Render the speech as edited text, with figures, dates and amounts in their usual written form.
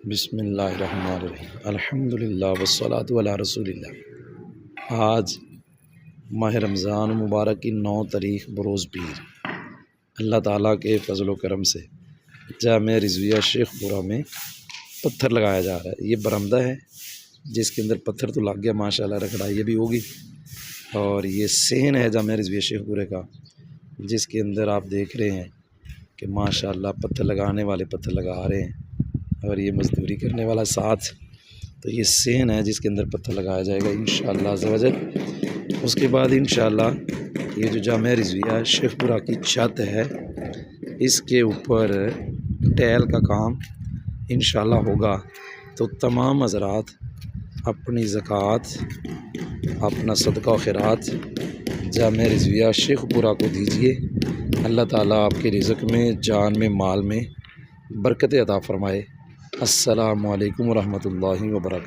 بسم اللہ الرحمن الرحیم الحمد للہ والصلاة علی رسول اللہ۔ آج ماہ رمضان مبارک کی 9 تاریخ بروز پیر، اللہ تعالیٰ کے فضل و کرم سے جامع رضویہ شیخ پورہ میں پتھر لگایا جا رہا ہے۔ یہ برآمدہ ہے جس کے اندر پتھر تو لگ گیا ماشاءاللہ، رکھڑائی بھی ہوگی، اور یہ صحن ہے جامع رضویہ شیخ پورے کا جس کے اندر آپ دیکھ رہے ہیں کہ ماشاءاللہ پتھر لگانے والے پتھر لگا رہے ہیں اور یہ مزدوری کرنے والا ساتھ۔ تو یہ صحن ہے جس کے اندر پتھر لگایا جائے گا انشاءاللہ عز و جل۔ اس کے بعد انشاءاللہ یہ جو جامع رضویہ شیخ پورہ کی چھت ہے اس کے اوپر ٹیل کا کام انشاءاللہ ہوگا۔ تو تمام حضرات اپنی زکوٰۃ، اپنا صدقہ و خیرات جامع رضویہ شیخ پورہ کو دیجیے۔ اللہ تعالیٰ آپ کے رزق میں، جان میں، مال میں برکت عطا فرمائے۔ السلام علیکم ورحمۃ اللہ وبرکاتہ۔